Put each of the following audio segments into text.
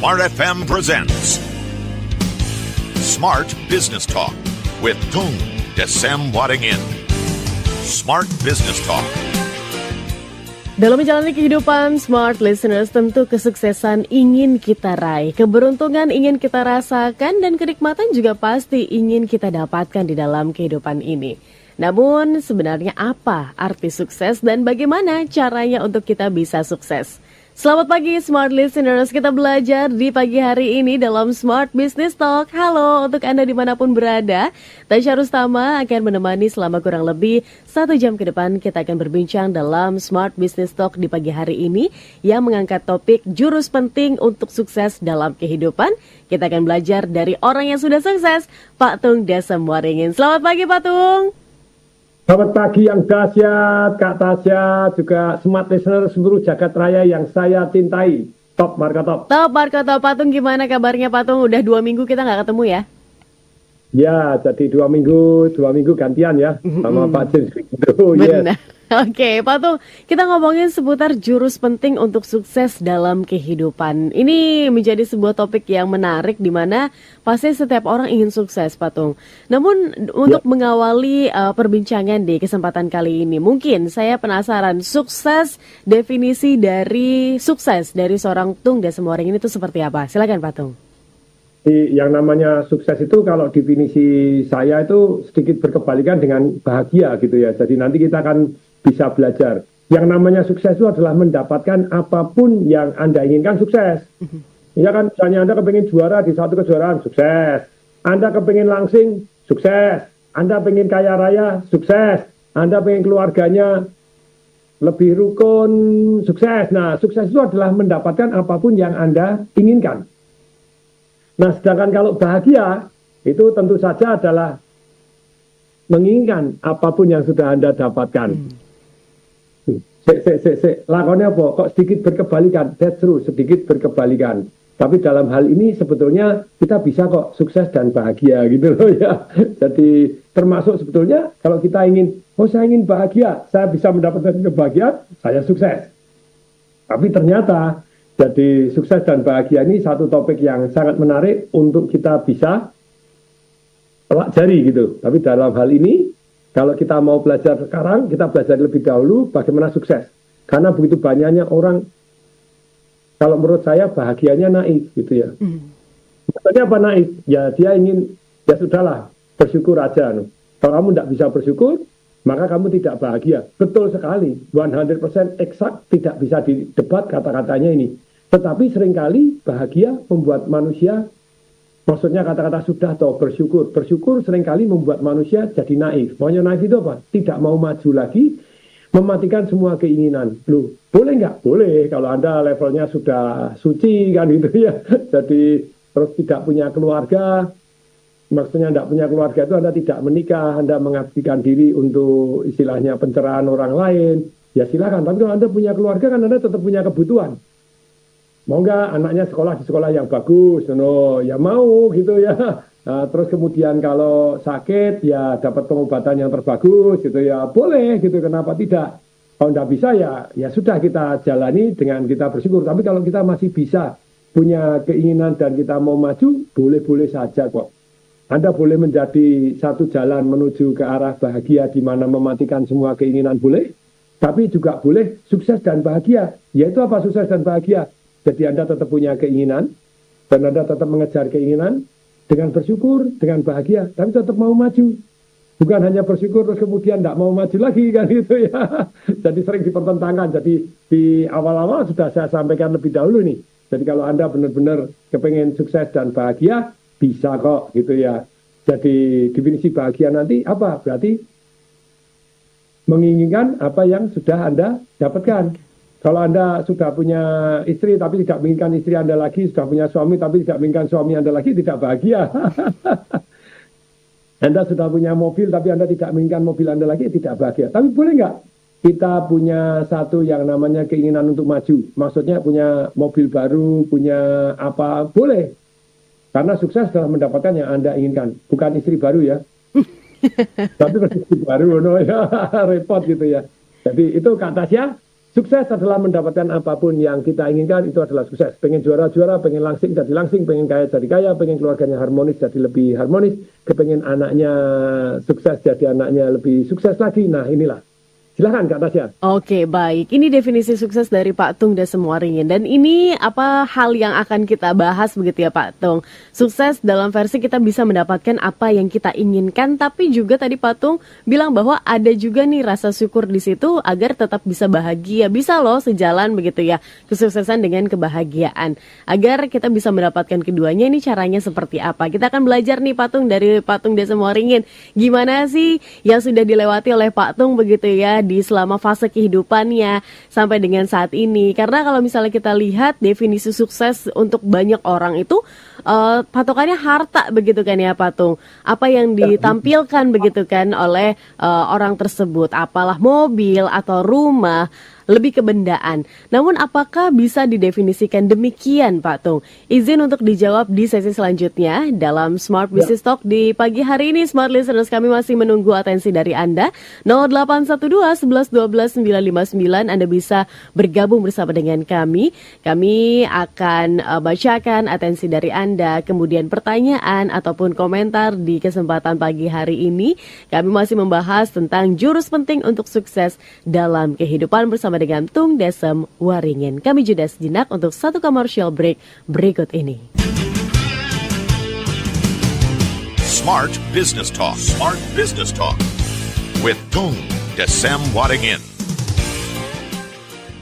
Smart FM presents Smart Business Talk with Tung Desem Waddingin. Smart Business Talk. Dalam menjalani kehidupan, smart listeners, tentu kesuksesan ingin kita raih, keberuntungan ingin kita rasakan, dan kenikmatan juga pasti ingin kita dapatkan di dalam kehidupan ini. Namun sebenarnya apa arti sukses dan bagaimana caranya untuk kita bisa sukses? Selamat pagi smart listeners, kita belajar di pagi hari ini dalam Smart Business Talk. Halo untuk Anda dimanapun berada, Tasya Rustama akan menemani selama kurang lebih 1 jam ke depan. Kita akan berbincang dalam Smart Business Talk di pagi hari ini yang mengangkat topik jurus penting untuk sukses dalam kehidupan. Kita akan belajar dari orang yang sudah sukses, Pak Tung Desem Waddingin. Selamat pagi Pak Tung. Selamat pagi yang dahsyat, Kak Tasya, juga smart listener seluruh jagat raya yang saya cintai. Top Marka Top. Top Marka Top. Pak Tung, gimana kabarnya Pak Tung? Udah 2 minggu kita nggak ketemu ya? Ya, jadi 2 minggu gantian ya sama Pak James. Benar. Yes. Oke, Pak Tung, kita ngomongin seputar jurus penting untuk sukses dalam kehidupan. Ini menjadi sebuah topik yang menarik di mana pasti setiap orang ingin sukses, Pak Tung. Namun untuk mengawali perbincangan di kesempatan kali ini, mungkin saya penasaran definisi dari sukses dari seorang Tung Desem Waddingin itu seperti apa? Silakan Pak Tung. Yang namanya sukses itu kalau definisi saya itu sedikit berkebalikan dengan bahagia gitu ya. Jadi nanti kita akan bisa belajar. Yang namanya sukses itu adalah mendapatkan apapun yang Anda inginkan sukses. Ya kan, misalnya Anda kepengen juara di satu kejuaraan, sukses. Anda kepengen langsing, sukses. Anda pengen kaya raya, sukses. Anda pengen keluarganya lebih rukun, sukses. Nah, sukses itu adalah mendapatkan apapun yang Anda inginkan. Nah, sedangkan kalau bahagia, itu tentu saja adalah menginginkan apapun yang sudah Anda dapatkan. Lakonnya apa? Kok sedikit berkebalikan? That's true, sedikit berkebalikan. Tapi dalam hal ini sebetulnya kita bisa kok sukses dan bahagia gitu loh ya. Jadi termasuk sebetulnya kalau kita ingin, saya ingin bahagia, saya bisa mendapatkan kebahagiaan, saya sukses. Tapi ternyata jadi sukses dan bahagia ini satu topik yang sangat menarik untuk kita bisa pelajari gitu. Tapi dalam hal ini, kalau kita mau belajar sekarang, kita belajar lebih dahulu bagaimana sukses. Karena begitu banyaknya orang, kalau menurut saya bahagianya naif gitu ya. Maksudnya apa naif? Ya dia ingin, ya sudahlah, bersyukur aja. Kalau kamu tidak bisa bersyukur, maka kamu tidak bahagia. Betul sekali, 100% eksak, tidak bisa didebat kata-katanya ini. Tetapi seringkali bahagia membuat manusia, maksudnya kata-kata sudah atau bersyukur. Bersyukur seringkali membuat manusia jadi naif. Maunya naif itu apa? Tidak mau maju lagi, mematikan semua keinginan. Loh, boleh nggak? Boleh, kalau Anda levelnya sudah suci kan gitu ya. Jadi terus tidak punya keluarga, maksudnya tidak punya keluarga itu Anda tidak menikah, Anda mengabdikan diri untuk istilahnya pencerahan orang lain, ya silakan. Tapi kalau Anda punya keluarga kan Anda tetap punya kebutuhan. Mau nggak anaknya sekolah di sekolah yang bagus, ya mau gitu ya. Nah, terus kemudian kalau sakit ya dapat pengobatan yang terbagus gitu ya, boleh gitu, kenapa tidak? Kalau nggak bisa ya sudah kita jalani dengan kita bersyukur. Tapi kalau kita masih bisa punya keinginan dan kita mau maju, boleh-boleh saja kok. Anda boleh menjadi satu jalan menuju ke arah bahagia di mana mematikan semua keinginan boleh, tapi juga boleh sukses dan bahagia. Yaitu apa sukses dan bahagia? Jadi Anda tetap punya keinginan, dan Anda tetap mengejar keinginan, dengan bersyukur, dengan bahagia, tapi tetap mau maju. Bukan hanya bersyukur, terus kemudian tidak mau maju lagi, kan gitu ya. Jadi sering dipertentangkan, jadi di awal-awal sudah saya sampaikan lebih dahulu nih. Jadi kalau Anda benar-benar kepengen sukses dan bahagia, bisa kok, gitu ya. Jadi definisi bahagia nanti apa? Berarti menginginkan apa yang sudah Anda dapatkan. Kalau Anda sudah punya istri tapi tidak menginginkan istri Anda lagi, sudah punya suami tapi tidak menginginkan suami Anda lagi, tidak bahagia. Anda sudah punya mobil tapi Anda tidak menginginkan mobil Anda lagi, tidak bahagia. Tapi boleh nggak kita punya satu yang namanya keinginan untuk maju? Maksudnya punya mobil baru, punya apa? Boleh. Karena sukses adalah mendapatkan yang Anda inginkan. Bukan istri baru ya. Tapi istri baru, no, ya, repot gitu ya. Jadi itu Kak Tasya. sukses adalah mendapatkan apapun yang kita inginkan, itu adalah sukses. Pengen juara-juara, pengen langsing jadi langsing, pengen kaya jadi kaya, pengen keluarganya harmonis jadi lebih harmonis, kepengen anaknya sukses jadi anaknya lebih sukses lagi. Nah inilah. Silakan Kak Tasya. Oke, baik. Ini definisi sukses dari Pak Tung Desem Waringin. Dan ini apa hal yang akan kita bahas begitu ya Pak Tung. Sukses dalam versi kita bisa mendapatkan apa yang kita inginkan, tapi juga tadi Pak Tung bilang bahwa ada juga nih rasa syukur di situ agar tetap bisa bahagia. Bisa loh sejalan begitu ya, kesuksesan dengan kebahagiaan. Agar kita bisa mendapatkan keduanya, ini caranya seperti apa? Kita akan belajar nih Pak Tung dari Pak Tung Desem Waringin. Gimana sih yang sudah dilewati oleh Pak Tung begitu ya di selama fase kehidupannya sampai dengan saat ini. Karena kalau misalnya kita lihat definisi sukses untuk banyak orang itu patokannya harta begitu kan ya Pak Tung. Apa yang ditampilkan begitu kan oleh orang tersebut, apalah mobil atau rumah, lebih ke bendaan. Namun apakah bisa didefinisikan demikian Pak Tung? Izin untuk dijawab di sesi selanjutnya dalam Smart Business Talk di pagi hari ini. Smart Listeners, kami masih menunggu atensi dari Anda. 0812 11 12 959 Anda bisa bergabung bersama dengan kami. Kami akan bacakan atensi dari Anda, kemudian pertanyaan ataupun komentar di kesempatan pagi hari ini. Kami masih membahas tentang jurus penting untuk sukses dalam kehidupan bersama dengan Tung Desem Waringin. Kami jeda sejenak untuk satu commercial break berikut ini. Smart Business Talk. Smart Business Talk with Tung Desem Waringin.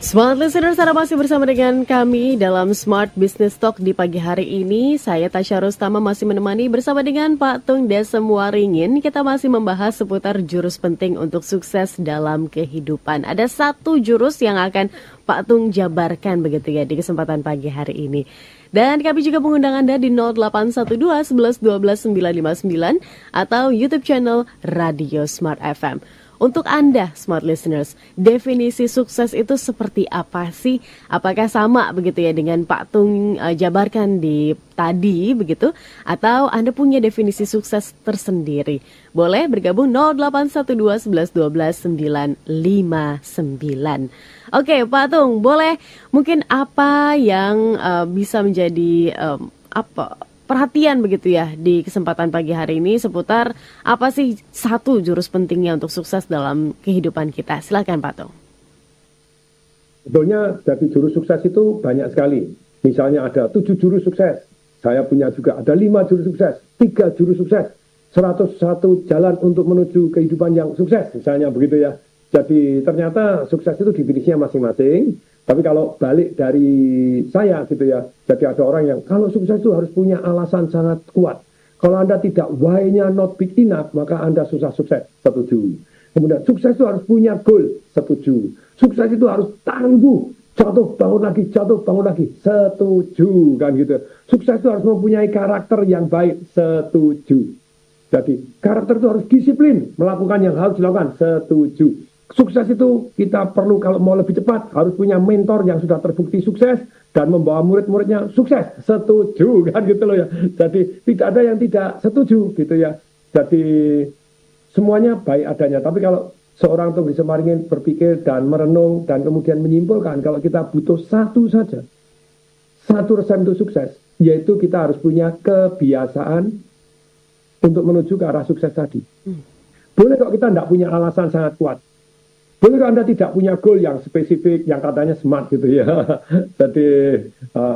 Smart Listeners, Anda masih bersama dengan kami dalam Smart Business Talk di pagi hari ini. Saya Tasya Rustama masih menemani bersama dengan Pak Tung Desem Waringin. Kita masih membahas seputar jurus penting untuk sukses dalam kehidupan. Ada satu jurus yang akan Pak Tung jabarkan begitu ya di kesempatan pagi hari ini. Dan kami juga mengundang Anda di 0812 11 12 959 atau YouTube channel Radio Smart FM. Untuk Anda, Smart Listeners, definisi sukses itu seperti apa sih? Apakah sama begitu ya dengan Pak Tung jabarkan di tadi begitu? Atau Anda punya definisi sukses tersendiri? Boleh bergabung 0812 11 12 959. Oke, Pak Tung, boleh mungkin apa yang bisa menjadi perhatian begitu ya di kesempatan pagi hari ini seputar apa sih satu jurus pentingnya untuk sukses dalam kehidupan kita? Silakan Pak Tung. Sebetulnya dari jurus sukses itu banyak sekali. Misalnya ada 7 jurus sukses. Saya punya juga ada 5 jurus sukses, 3 jurus sukses, 101 jalan untuk menuju kehidupan yang sukses. Misalnya begitu ya. Jadi ternyata sukses itu definisinya masing-masing. Tapi kalau balik dari saya gitu ya, jadi ada orang yang kalau sukses itu harus punya alasan sangat kuat. Kalau Anda tidak why-nya not big enough, maka Anda susah sukses. Setuju. Kemudian sukses itu harus punya goal. Setuju. Sukses itu harus tangguh. Jatuh bangun lagi, jatuh bangun lagi. Setuju kan gitu. Sukses itu harus mempunyai karakter yang baik. Setuju. Jadi karakter itu harus disiplin, melakukan yang harus dilakukan. Setuju. Sukses itu kita perlu kalau mau lebih cepat harus punya mentor yang sudah terbukti sukses dan membawa murid-muridnya sukses. Setuju kan gitu loh ya. Jadi tidak ada yang tidak setuju gitu ya. Jadi semuanya baik adanya. Tapi kalau seorang Tung Desem Waringin berpikir dan merenung dan kemudian menyimpulkan kalau kita butuh satu saja, satu resep untuk sukses, yaitu kita harus punya kebiasaan untuk menuju ke arah sukses tadi. Boleh kok kita tidak punya alasan sangat kuat. Boleh Anda tidak punya goal yang spesifik, yang katanya smart gitu ya. Jadi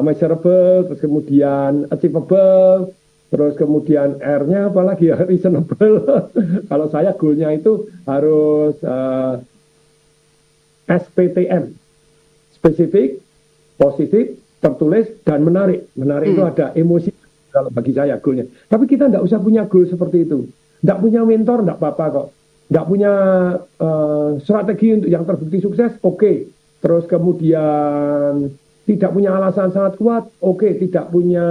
measurable, terus kemudian achievable, terus kemudian R-nya apalagi ya, reasonable. Kalau saya goalnya itu harus SPTM, spesifik, positif, tertulis, dan menarik. Menarik itu ada emosi kalau bagi saya goalnya. Tapi kita tidak usah punya goal seperti itu. Tidak punya mentor, tidak apa-apa kok. Tidak punya strategi untuk yang terbukti sukses, oke. Terus kemudian tidak punya alasan sangat kuat, oke. Tidak punya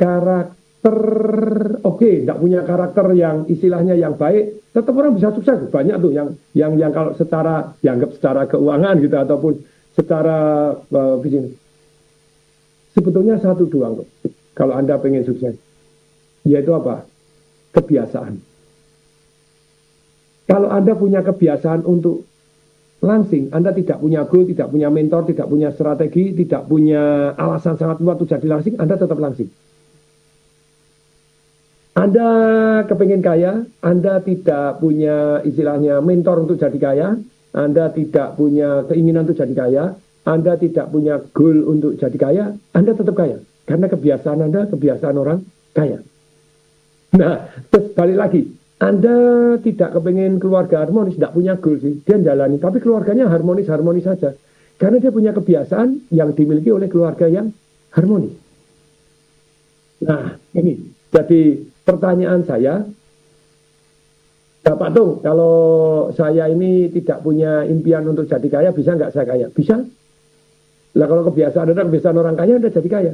karakter, oke. Tidak punya karakter yang istilahnya yang baik, tetap orang bisa sukses. Banyak tuh yang kalau secara dianggap secara keuangan gitu ataupun secara bisnis. Sebetulnya satu doang kok. Kalau Anda pengen sukses, yaitu apa? Kebiasaan. Kalau Anda punya kebiasaan untuk langsing. Anda tidak punya goal, tidak punya mentor, tidak punya strategi, tidak punya alasan sangat kuat untuk jadi langsing, Anda tetap langsing. Anda kepengen kaya, Anda tidak punya istilahnya mentor untuk jadi kaya, Anda tidak punya keinginan untuk jadi kaya, Anda tidak punya goal untuk jadi kaya, Anda tetap kaya. Karena kebiasaan Anda, kebiasaan orang kaya. Nah, terus balik lagi. Anda tidak kepengen keluarga harmonis, tidak punya goal sih. Dia jalani, tapi keluarganya harmonis-harmonis saja. Karena dia punya kebiasaan yang dimiliki oleh keluarga yang harmonis. Nah, ini. Jadi pertanyaan saya, Pak Tung, kalau saya ini tidak punya impian untuk jadi kaya, bisa nggak saya kaya? Bisa. Lah kalau kebiasaan Anda, kebiasaan orang kaya, Anda jadi kaya.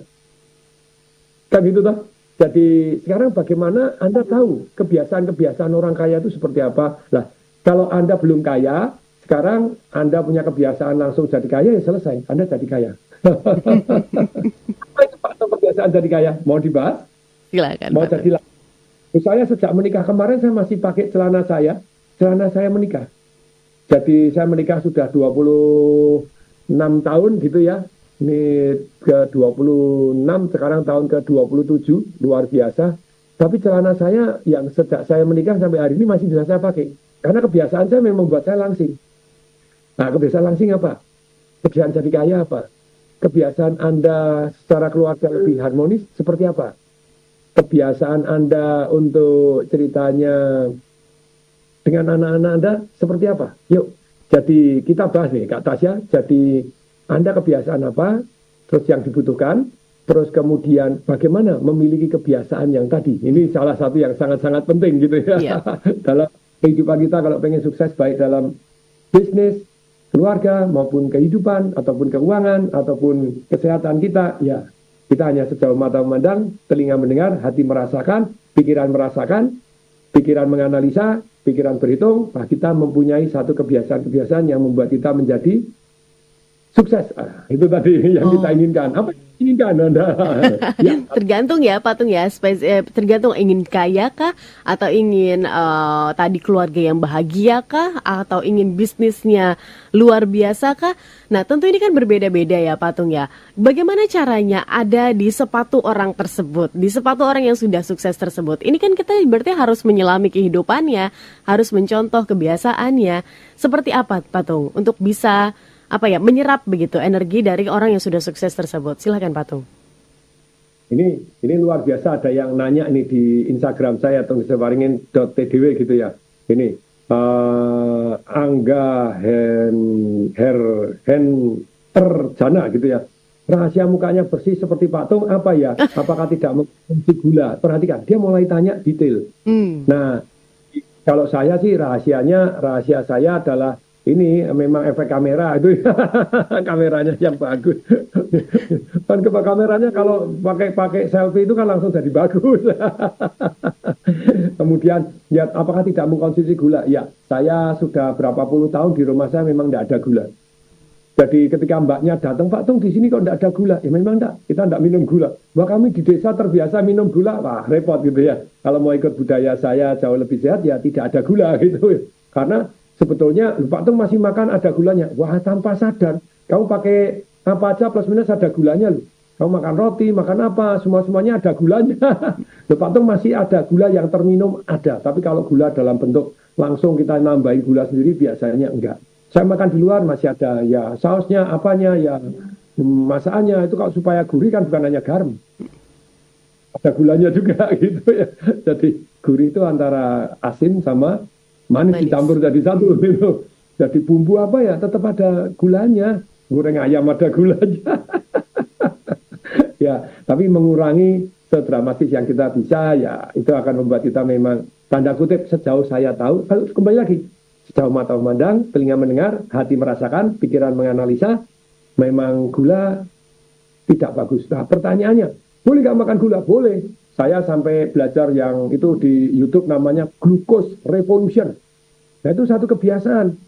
Kan gitu toh? Jadi sekarang bagaimana Anda tahu kebiasaan-kebiasaan orang kaya itu seperti apa? Lah, kalau Anda belum kaya, sekarang Anda punya kebiasaan langsung jadi kaya, ya selesai. Anda jadi kaya. Apa itu Pak Tung kebiasaan jadi kaya? Mau dibahas? Silakan. Mau jadi saya sejak menikah kemarin saya masih pakai celana saya menikah. Jadi saya menikah sudah 26 tahun gitu ya. Ini ke 26, sekarang tahun ke 27, luar biasa. Tapi celana saya yang sejak saya menikah sampai hari ini masih bisa saya pakai. Karena kebiasaan saya memang membuat saya langsing. Nah, kebiasaan langsing apa? Kebiasaan jadi kaya apa? Kebiasaan Anda secara keluarga lebih harmonis seperti apa? Kebiasaan Anda untuk ceritanya dengan anak-anak Anda seperti apa? Yuk, jadi kita bahas nih Kak Tasya. Jadi Anda kebiasaan apa? Terus yang dibutuhkan, terus kemudian bagaimana memiliki kebiasaan yang tadi. Ini salah satu yang sangat-sangat penting gitu ya. Yeah. Dalam kehidupan kita kalau pengen sukses baik dalam bisnis, keluarga maupun kehidupan ataupun keuangan ataupun kesehatan kita, ya kita hanya sejauh mata memandang, telinga mendengar, hati merasakan, pikiran menganalisa, pikiran berhitung, bah kita mempunyai satu kebiasaan-kebiasaan yang membuat kita menjadi sukses. Itu tadi yang kita inginkan. Apa yang inginkan Anda? Ya. Tergantung ya Pak Tung ya, tergantung ingin kaya kah, atau ingin tadi keluarga yang bahagia kah, atau ingin bisnisnya luar biasa kah. Nah tentu ini kan berbeda-beda ya Pak Tung ya. Bagaimana caranya ada di sepatu orang tersebut, di sepatu orang yang sudah sukses tersebut. Ini kan kita berarti harus menyelami kehidupannya, harus mencontoh kebiasaannya. Seperti apa Pak Tung untuk bisa menyerap begitu energi dari orang yang sudah sukses tersebut. Silakan Pak Tung. Ini luar biasa, ada yang nanya ini di Instagram saya tungsewaringin.tdw gitu ya. Ini Angga Terjana gitu ya. Rahasia mukanya bersih seperti Pak Tung apa ya? Apakah tidak mengkonsumsi gula? Perhatikan, dia mulai tanya detail. Nah, kalau saya sih rahasia saya adalah ini memang efek kamera itu kameranya yang bagus. Kan kameranya kalau pakai selfie itu kan langsung jadi bagus. Kemudian ya apakah tidak mengkonsumsi gula? Ya, saya sudah berapa puluh tahun di rumah saya memang tidak ada gula. Jadi ketika mbaknya datang, Pak Tung di sini kok tidak ada gula? Ya memang tidak, kita tidak minum gula. Wah kami di desa terbiasa minum gula, wah repot gitu ya. Kalau mau ikut budaya saya jauh lebih sehat ya tidak ada gula gitu. Karena sebetulnya Pak Tung masih makan ada gulanya. Wah tanpa sadar. Kamu pakai apa aja plus minus ada gulanya loh. Kamu makan roti, makan apa, semuanya ada gulanya. Pak Tung masih ada gula yang terminum ada. Tapi kalau gula dalam bentuk langsung kita nambahin gula sendiri biasanya enggak. Saya makan di luar masih ada ya sausnya, apanya, ya masakannya. Itu kalau supaya gurih kan bukan hanya garam. Ada gulanya juga gitu ya. Jadi gurih itu antara asin sama manis dicampur jadi satu gitu. Jadi bumbu apa ya tetap ada gulanya. Goreng ayam ada gulanya. Ya, tapi mengurangi sedramatis yang kita bisa ya itu akan membuat kita memang tanda kutip sejauh saya tahu. Kembali lagi sejauh mata memandang, telinga mendengar, hati merasakan, pikiran menganalisa, memang gula tidak bagus. Nah pertanyaannya, boleh nggak makan gula? Boleh. Saya sampai belajar yang itu di YouTube namanya Glucose Revolution. Nah itu satu kebiasaan.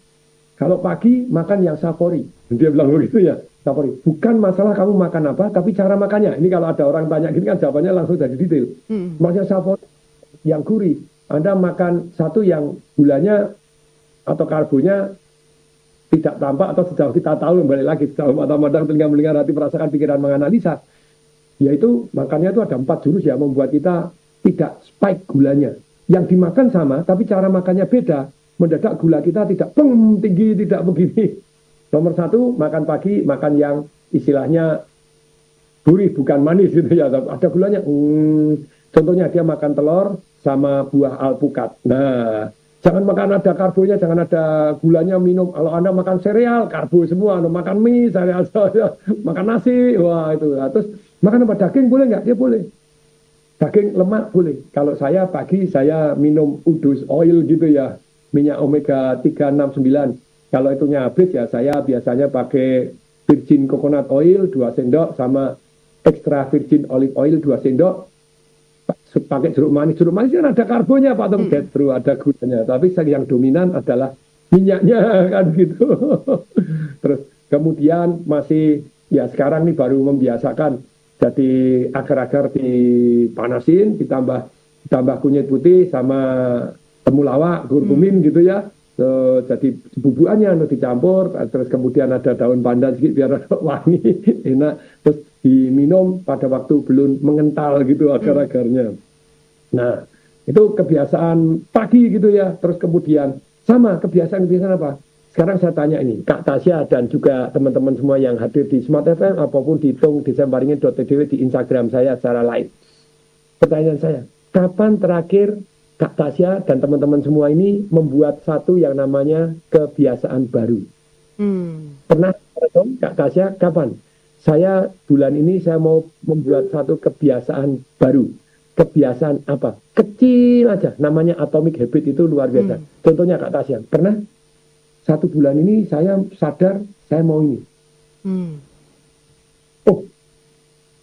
Kalau pagi makan yang savory. Dia bilang begitu ya, savory. Bukan masalah kamu makan apa, tapi cara makannya. Ini kalau ada orang tanya gini kan jawabannya langsung jadi detail. Maksudnya savory, yang gurih. Anda makan satu yang gulanya atau karbonya tidak tampak atau sejauh kita tahu, kembali lagi sejauh mata memandang, telinga mendengar, hati merasakan, pikiran menganalisa, yaitu makannya itu ada 4 jurus ya, membuat kita tidak spike gulanya. Yang dimakan sama, tapi cara makannya beda, mendadak gula kita tidak tinggi, tidak begini. Nomor 1, makan pagi, makan yang istilahnya gurih, bukan manis gitu ya, ada gulanya. Contohnya dia makan telur sama buah alpukat. Nah, jangan makan ada karbonya, jangan ada gulanya, minum. Kalau Anda makan sereal, karbo semua. Anda makan mie, sereal, makan nasi, wah itu. Nah, terus makan apa, daging boleh nggak? Dia boleh. Daging lemak boleh. Kalau saya pagi, saya minum udus oil gitu ya. Minyak omega 3, 6, 9. Kalau itunya habis ya, saya biasanya pakai virgin coconut oil 2 sendok sama extra virgin olive oil 2 sendok. Pakai jeruk manis kan ada karbonya Pak Tom, ada gulanya, tapi yang dominan adalah minyaknya kan gitu. Terus kemudian masih ya sekarang nih baru membiasakan, jadi agar-agar dipanasin, ditambah kunyit putih sama temulawak, kurkumin gitu ya. Jadi bubuannya dicampur, terus kemudian ada daun pandan sedikit biar wangi, enak, terus diminum pada waktu belum mengental gitu agar-agarnya. Nah, itu kebiasaan pagi gitu ya. Terus kemudian sama kebiasaan apa? Sekarang saya tanya ini, Kak Tasya dan juga teman-teman semua yang hadir di Smart FM apapun di Tung Desembaringin.tv di Instagram saya secara live. Pertanyaan saya, kapan terakhir Kak Tasya dan teman-teman semua ini membuat satu yang namanya kebiasaan baru? Pernah, Kak Tasya, kapan? Saya bulan ini saya mau membuat satu kebiasaan baru. Kebiasaan apa? Kecil aja, namanya atomic habit, itu luar biasa. Contohnya Kak Tasya, pernah 1 bulan ini saya sadar saya mau ini. Oh,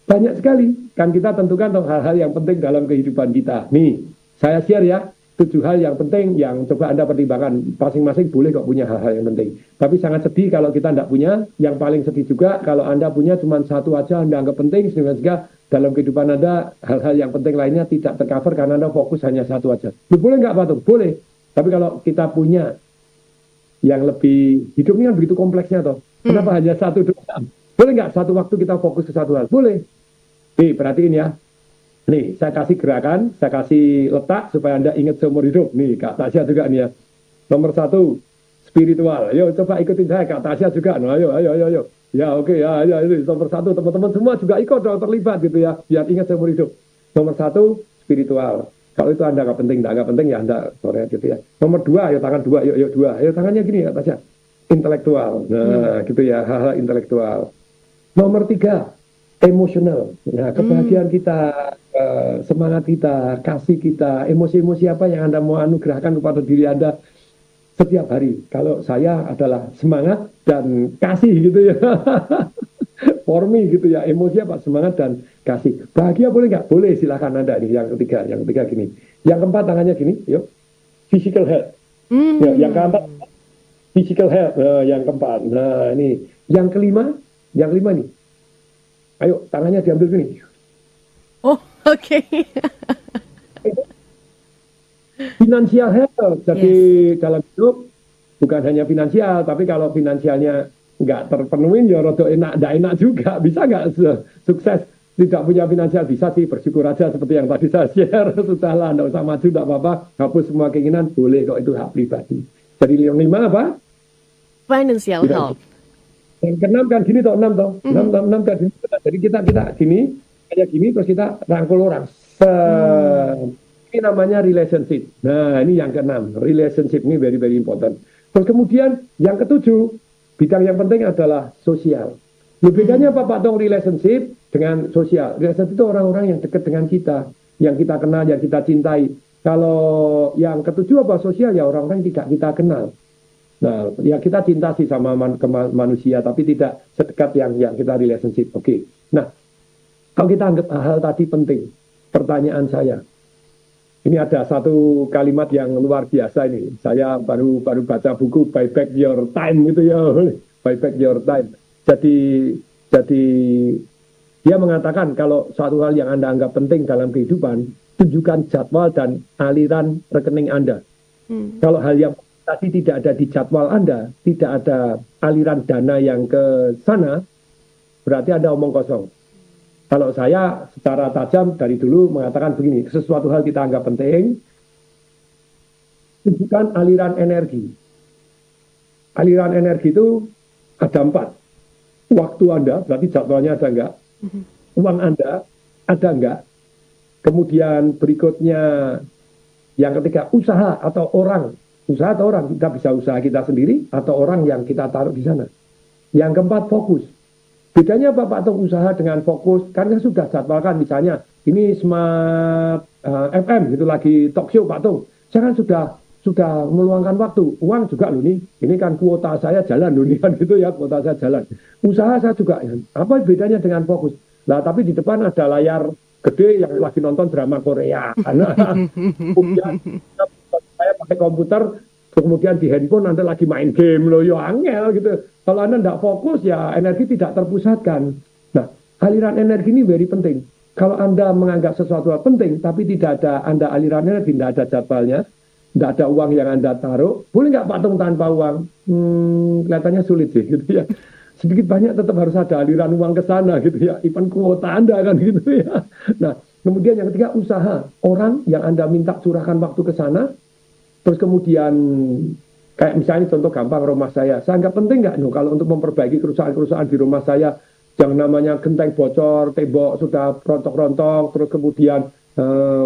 banyak sekali. Kan kita tentukan hal-hal yang penting dalam kehidupan kita. Nih, saya share ya, 7 hal yang penting yang coba Anda pertimbangkan. Masing-masing boleh kok punya hal-hal yang penting. Tapi sangat sedih kalau kita tidak punya. Yang paling sedih juga kalau Anda punya cuma 1 aja, Anda anggap penting, sehingga dalam kehidupan Anda hal-hal yang penting lainnya tidak tercover karena Anda fokus hanya 1 aja. Boleh nggak Pak Tung? Boleh. Tapi kalau kita punya yang lebih, hidupnya begitu kompleksnya toh. Kenapa hanya 1 doang? Boleh nggak satu waktu kita fokus ke 1 hal? Boleh. Nih, perhatiin ya. Nih, saya kasih gerakan, saya kasih letak supaya Anda ingat seumur hidup. Nih, Kak Tasya juga nih ya. Nomor 1, spiritual. Ayo coba ikutin saya, Kak Tasya juga. Nah, ayo. Ya, oke, ya, ini nomor 1. Teman-teman semua juga ikut dong, terlibat gitu ya, biar ingat seumur hidup. Nomor 1, spiritual. Kalau itu Anda nggak penting ya Anda sore gitu ya. Nomor 2, ayo tangan 2, yuk 2. Ayo tangannya gini, Kak Tasya. Intelektual. Nah, gitu ya, hal-hal intelektual. Nomor 3, emosional. Nah, kebahagiaan kita, semangat kita, kasih kita, emosi-emosi apa yang Anda mau anugerahkan kepada diri Anda setiap hari. Kalau saya adalah semangat dan kasih gitu ya. For me gitu ya, emosi apa? Semangat dan kasih. Bahagia boleh nggak? Boleh, silakan Anda. Ini yang ketiga gini. Yang keempat tangannya gini, yuk. Physical health. Ya, yang keempat physical health. Yang keempat. Nah, ini yang kelima nih. Ayo, tangannya diambil gini. Oh, oke. Financial health. Jadi dalam hidup bukan hanya finansial, tapi kalau finansialnya nggak terpenuhin, ya rada enak juga. Bisa nggak sukses tidak punya finansial? Bisa sih, bersyukur aja seperti yang tadi saya share. Sudahlah, nggak usah maju, nggak apa-apa. Hapus semua keinginan, boleh kok, itu hak pribadi. Jadi yang 5 apa? Financial health. Yang ke-6 kan gini toh, 6 toh. 6 kan gini. Jadi kita gini, kayak gini, terus kita rangkul orang. Ini namanya relationship. Nah, ini yang ke-6. Relationship ini very, very important. Terus kemudian yang ke-7, bidang yang penting adalah sosial. Bedanya apa Pak Tong, relationship dengan sosial? Relationship itu orang-orang yang dekat dengan kita, yang kita kenal, yang kita cintai. Kalau yang ke-7 apa sosial, ya orang-orang yang tidak kita kenal. Nah, ya kita cinta sih sama manusia, tapi tidak sedekat yang kita relationship. Oke. Nah, kalau kita anggap hal tadi penting, pertanyaan saya, ini ada satu kalimat yang luar biasa ini. Saya baru baca buku Buy Back Your Time gitu ya. Buy Back Your Time. Jadi dia mengatakan kalau suatu hal yang Anda anggap penting dalam kehidupan, tunjukkan jadwal dan aliran rekening Anda. Kalau hal yang tadi tidak ada di jadwal Anda, tidak ada aliran dana yang ke sana, berarti Anda omong kosong. Kalau saya secara tajam dari dulu mengatakan begini, sesuatu hal kita anggap penting, tunjukkan aliran energi. Aliran energi itu ada 4. Waktu Anda, berarti jadwalnya ada enggak? Uang Anda, ada enggak? Kemudian berikutnya, yang ketiga, usaha atau orang. Usaha atau orang, kita bisa usaha kita sendiri, atau orang yang kita taruh di sana. Yang keempat, fokus. Bedanya apa Pak Tung usaha dengan fokus? Karena sudah jadwalkan misalnya, ini Smart FM, gitu lagi talk show Pak Tung. Saya kan sudah meluangkan waktu, uang juga loh ini kan kuota saya jalan loh, ini kan gitu ya, kuota saya jalan. Usaha saya juga, apa bedanya dengan fokus? Nah, tapi di depan ada layar gede yang lagi nonton drama Korea. Karena kemudian saya pakai komputer, kemudian di handphone Anda lagi main game loh, ya angel gitu. Kalau Anda tidak fokus, ya energi tidak terpusatkan. Nah, aliran energi ini very penting. Kalau Anda menganggap sesuatu penting, tapi tidak ada Anda aliran energi, tidak ada jadwalnya, tidak ada uang yang Anda taruh, boleh nggak Pak Tung tanpa uang? Kelihatannya sulit sih, gitu ya. Sedikit banyak tetap harus ada aliran uang ke sana, gitu ya. Even kuota Anda kan, gitu ya. Nah, kemudian yang ketiga usaha. Orang yang Anda minta curahkan waktu ke sana, terus kemudian kayak misalnya contoh gampang rumah saya anggap penting nggak kalau untuk memperbaiki kerusakan-kerusakan di rumah saya, yang namanya genteng bocor, tembok sudah rontok-rontok, terus kemudian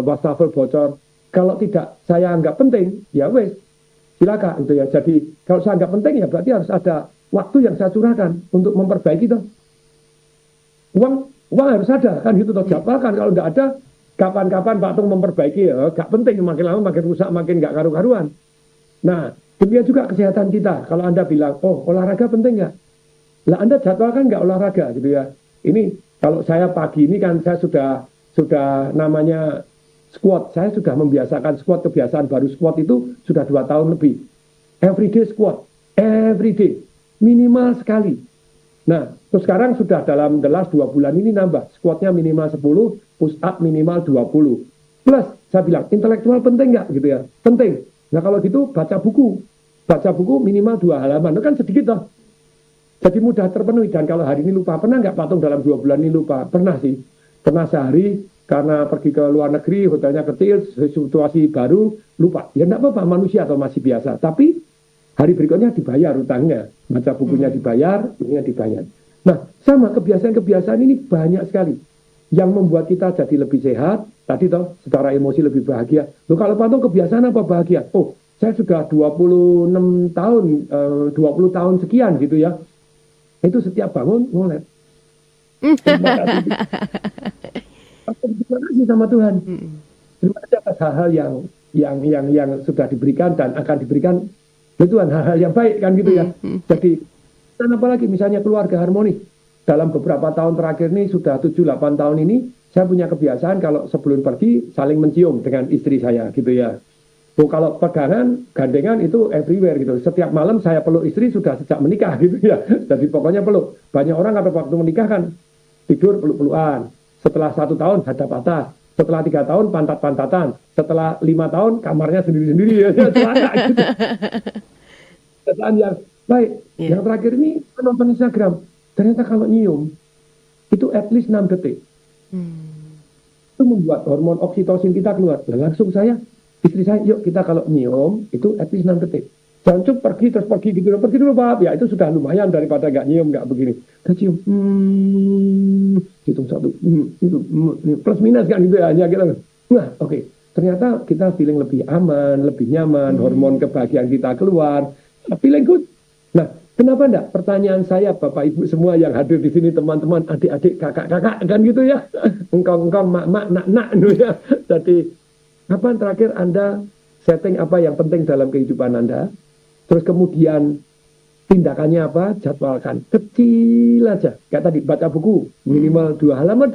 wastafel bocor. Kalau tidak saya anggap penting, ya wes silakan gitu ya. Jadi kalau saya anggap penting ya berarti harus ada waktu yang saya curahkan untuk memperbaiki toh. Uang harus ada kan gitu toh, jadwalkan. Kalau tidak ada, kapan-kapan Pak Tung memperbaiki ya, gak penting, makin lama makin rusak, makin gak karu-karuan. Nah, demikian juga kesehatan kita. Kalau Anda bilang, oh olahraga penting nggak? Lah Anda jadwalkan nggak olahraga gitu ya. Ini kalau saya pagi ini kan saya sudah namanya squat. Saya sudah membiasakan squat, kebiasaan baru squat itu sudah 2 tahun lebih. Everyday squat, everyday, minimal sekali. Nah, terus sekarang sudah dalam the last 2 bulan ini nambah. Squatnya minimal 10, push up minimal 20. Plus, saya bilang, intelektual penting nggak gitu ya? Penting. Nah kalau gitu baca buku minimal 2 halaman, itu kan sedikit toh. Jadi mudah terpenuhi. Dan kalau hari ini lupa, pernah nggak Pak Tung dalam 2 bulan ini lupa? Pernah sih. Pernah sehari karena pergi ke luar negeri, hotelnya kecil, situasi baru, lupa. Ya enggak apa-apa, manusia atau masih biasa. Tapi hari berikutnya dibayar utangnya, baca bukunya dibayar, ininya dibayar. Nah sama kebiasaan-kebiasaan ini banyak sekali yang membuat kita jadi lebih sehat. Tadi toh, secara emosi lebih bahagia. Loh kalau Pak Tung kebiasaan apa bahagia? Oh, saya sudah 26 tahun, 20 tahun sekian gitu ya. Itu setiap bangun, ngolet. Terima kasih sama Tuhan. Terima kasih atas hal-hal yang sudah diberikan dan akan diberikan oleh Tuhan. Hal-hal yang baik kan gitu ya. Jadi, dan apalagi misalnya keluarga harmonis. Dalam beberapa tahun terakhir ini, sudah 7-8 tahun ini, saya punya kebiasaan kalau sebelum pergi saling mencium dengan istri saya gitu ya. Oh, kalau pegangan, gandengan itu everywhere gitu. Setiap malam saya peluk istri sudah sejak menikah gitu ya. Jadi pokoknya peluk. Banyak orang pada waktu menikah kan tidur peluk-pelukan. Setelah 1 tahun hadap atas. Setelah 3 tahun pantat-pantatan. Setelah 5 tahun kamarnya sendiri-sendiri ya. Celaka gitu. Kebiasaan yang baik. Yang terakhir ini nonton Instagram. Ternyata kalau nyium itu at least 6 detik. Itu membuat hormon oksitosin kita keluar. Langsung saya, istri saya, yuk kita kalau nyium itu at least 6 detik. Jangan cuma pergi terus pergi gitu. Pergi dulu Pak. Ya itu sudah lumayan daripada gak nyium, gak begini. Kita cium. Hitung 1. Plus minus kan gitu ya. Hanya kita. Nah oke. Ternyata kita feeling lebih aman, lebih nyaman. Hormon kebahagiaan kita keluar. Feeling good. Nah kenapa enggak? Pertanyaan saya Bapak Ibu semua yang hadir di sini, teman-teman, adik-adik, kakak-kakak kan gitu ya. Engkong-engkong, mak-mak, nak-nak gitu ya. Jadi kapan terakhir Anda setting apa yang penting dalam kehidupan Anda? Terus kemudian tindakannya apa? Jadwalkan. Kecil aja. Kayak tadi baca buku minimal 2 halaman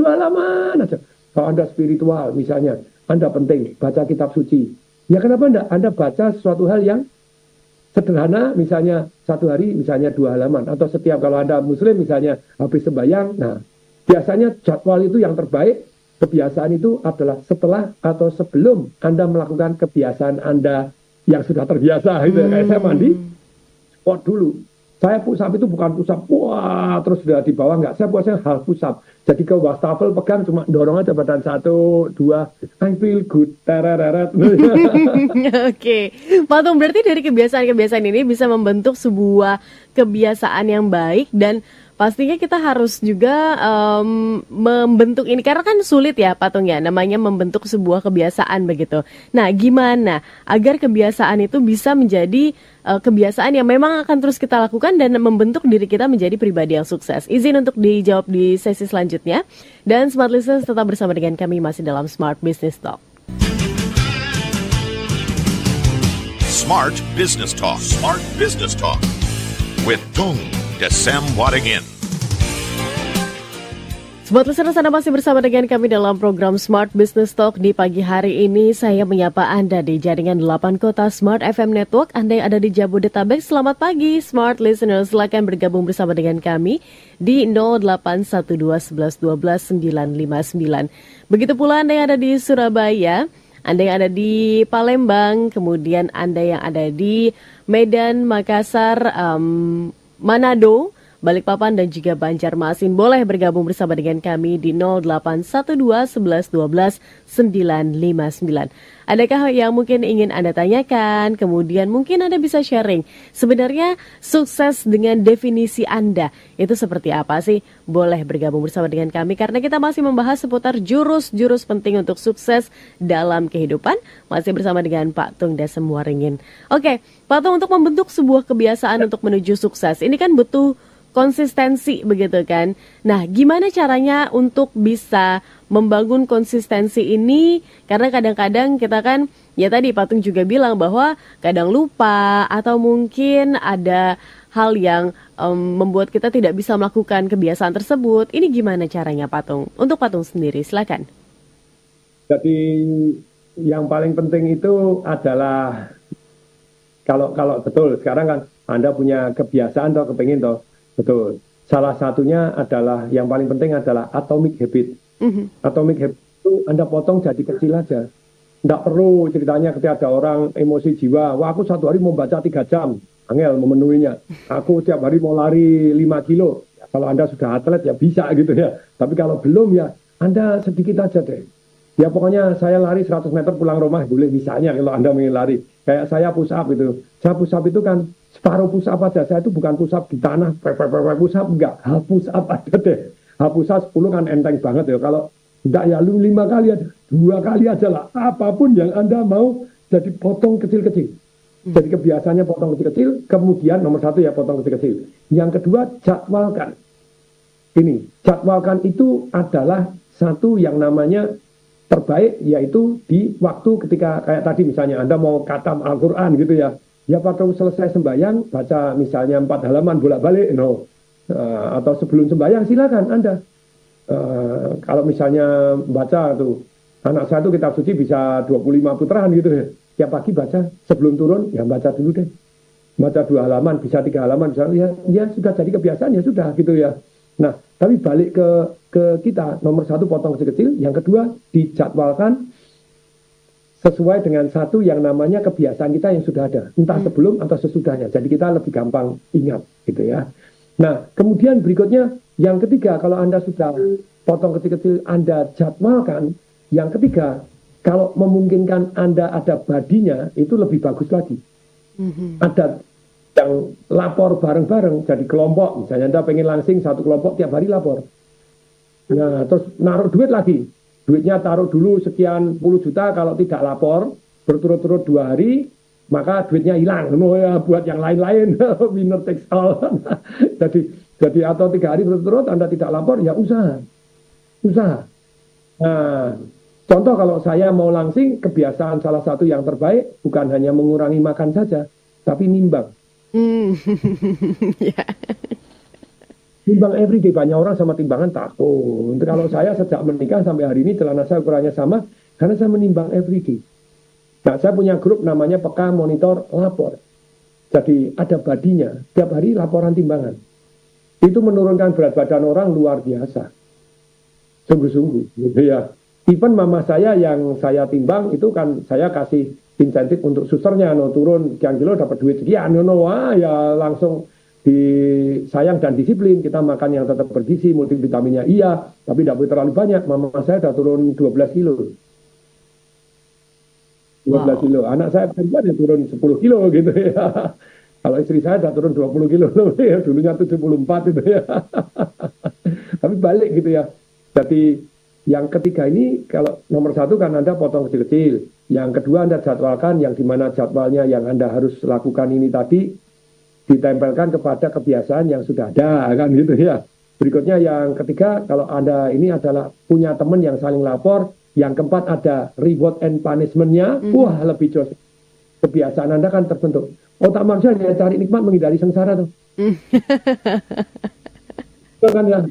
aja. Kalau Anda spiritual misalnya, Anda penting baca kitab suci. Ya kenapa enggak? Anda baca sesuatu hal yang sederhana, misalnya 1 hari misalnya 2 halaman. Atau setiap kalau Anda muslim misalnya habis sembahyang. Nah biasanya jadwal itu yang terbaik. Kebiasaan itu adalah setelah atau sebelum Anda melakukan kebiasaan Anda yang sudah terbiasa gitu. Kayak saya mandi squat dulu. Saya push up itu bukan push up, wah terus sudah di bawah, enggak. Saya puasnya half push up. Jadi ke wastafel pegang cuma dorong aja badan 1, 2, I feel good. Tereret. Oke, Pak Tung, berarti dari kebiasaan-kebiasaan ini bisa membentuk sebuah kebiasaan yang baik dan pastinya kita harus juga membentuk ini karena kan sulit ya Pak Tung ya, namanya membentuk sebuah kebiasaan begitu. Nah, gimana agar kebiasaan itu bisa menjadi kebiasaan yang memang akan terus kita lakukan dan membentuk diri kita menjadi pribadi yang sukses? Izin untuk dijawab di sesi selanjutnya. Dan Smart Listeners tetap bersama dengan kami masih dalam Smart Business Talk. Smart Business Talk. Smart Business Talk with Tung Desem Wadingin. Sobat Listeners, Anda masih bersama dengan kami dalam program Smart Business Talk. Di pagi hari ini saya menyapa Anda di jaringan 8 kota Smart FM Network. Anda yang ada di Jabodetabek, selamat pagi Smart Listeners. Silakan bergabung bersama dengan kami di 0812111299. Begitu pula Anda yang ada di Surabaya, Anda yang ada di Palembang, kemudian Anda yang ada di Medan, Makassar, Manado, Balikpapan dan juga Banjarmasin, boleh bergabung bersama dengan kami di 0812111299. Adakah yang mungkin ingin Anda tanyakan? Kemudian mungkin Anda bisa sharing. Sebenarnya sukses dengan definisi Anda itu seperti apa sih? Boleh bergabung bersama dengan kami karena kita masih membahas seputar jurus-jurus penting untuk sukses dalam kehidupan. Masih bersama dengan Pak Tung Desem Wadingin. Oke, Pak Tung, untuk membentuk sebuah kebiasaan untuk menuju sukses, ini kan butuh konsistensi begitu kan. Nah, gimana caranya untuk bisa membangun konsistensi ini? Karena kadang-kadang kita kan, ya tadi Pak Tung juga bilang bahwa kadang lupa atau mungkin ada hal yang membuat kita tidak bisa melakukan kebiasaan tersebut. Ini gimana caranya Pak Tung? Untuk Pak Tung sendiri, silakan. Jadi yang paling penting itu adalah kalau betul sekarang kan Anda punya kebiasaan atau kepingin toh. Betul. Salah satunya adalah, yang paling penting adalah atomic habit. Atomic habit itu Anda potong jadi kecil aja. Tidak perlu ceritanya ketika ada orang emosi jiwa, wah aku satu hari mau baca 3 jam, angel memenuhinya. Aku setiap hari mau lari 5 kilo. Ya, kalau Anda sudah atlet ya bisa gitu ya. Tapi kalau belum ya Anda sedikit aja deh. Ya pokoknya saya lari 100 meter pulang rumah boleh misalnya kalau Anda ingin lari. Kayak saya push up itu. Saya push up itu kan separuh push up aja. Saya itu bukan push up di tanah, push up enggak. Half push up aja deh. Half push up 10 kan enteng banget ya. Kalau enggak ya lu 5 kali aja, 2 kali aja lah. Apapun yang Anda mau jadi potong kecil-kecil. Jadi kebiasaannya potong kecil-kecil. Kemudian nomor 1 ya potong kecil-kecil. Yang kedua jadwalkan. Ini jadwalkan itu adalah satu yang namanya terbaik, yaitu di waktu ketika kayak tadi misalnya Anda mau khatam Al-Quran gitu ya. Ya waktu selesai sembahyang baca misalnya 4 halaman bolak-balik atau sebelum sembahyang silakan Anda. Kalau misalnya baca tuh anak saya tuh kitab suci bisa 25 putaran gitu ya. Tiap pagi baca sebelum turun ya baca dulu deh. Baca 2 halaman bisa 3 halaman bisa ya sudah jadi kebiasaan ya sudah gitu ya. Nah, tapi balik ke kita, nomor 1 potong kecil-kecil, yang kedua dijadwalkan sesuai dengan satu yang namanya kebiasaan kita yang sudah ada, entah sebelum atau sesudahnya. Jadi kita lebih gampang ingat gitu ya. Nah, kemudian berikutnya yang ketiga, kalau Anda sudah potong kecil-kecil, Anda jadwalkan. Yang ketiga, kalau memungkinkan Anda ada badinya, itu lebih bagus lagi. Ada yang lapor bareng-bareng jadi kelompok, misalnya Anda pengen langsing satu kelompok tiap hari lapor. Nah, terus naruh duit lagi. Duitnya taruh dulu sekian puluh juta, kalau tidak lapor berturut-turut 2 hari, maka duitnya hilang. Ya, buat yang lain-lain, winner takes all. jadi atau 3 hari berturut-turut Anda tidak lapor, ya usaha. Nah, contoh kalau saya mau langsing, kebiasaan salah satu yang terbaik bukan hanya mengurangi makan saja, tapi nimbang. Timbang everyday, banyak orang sama timbangan takut. Kalau saya sejak menikah sampai hari ini celana saya ukurannya sama karena saya menimbang everyday. Nah, saya punya grup namanya Peka Monitor Lapor. Jadi ada badinya, tiap hari laporan timbangan. Itu menurunkan berat badan orang luar biasa. Sungguh-sungguh gitu ya. Even mama saya yang saya timbang itu kan saya kasih insentif untuk susternya, turun sekian kilo dapat duit sekian, wah ya langsung disayang dan disiplin. Kita makan yang tetap bergizi, multivitaminnya iya, tapi tidak boleh terlalu banyak. Mama saya udah turun 12 kilo. 12 kilo. Anak saya perempuan ya turun 10 kilo gitu ya. Kalau istri saya udah turun 20 kilo ya, dulunya 74 itu ya. Tapi balik gitu ya. Jadi yang ketiga ini, kalau nomor satu kan Anda potong kecil-kecil. Yang kedua Anda jadwalkan, yang dimana jadwalnya yang Anda harus lakukan ini tadi ditempelkan kepada kebiasaan yang sudah ada kan gitu ya. Berikutnya yang ketiga, kalau Anda ini adalah punya teman yang saling lapor. Yang keempat ada reward and punishment-nya. Wah, lebih jos. Kebiasaan Anda kan terbentuk. Otak manusia hanya cari nikmat, menghindari sengsara tuh. Kan ya.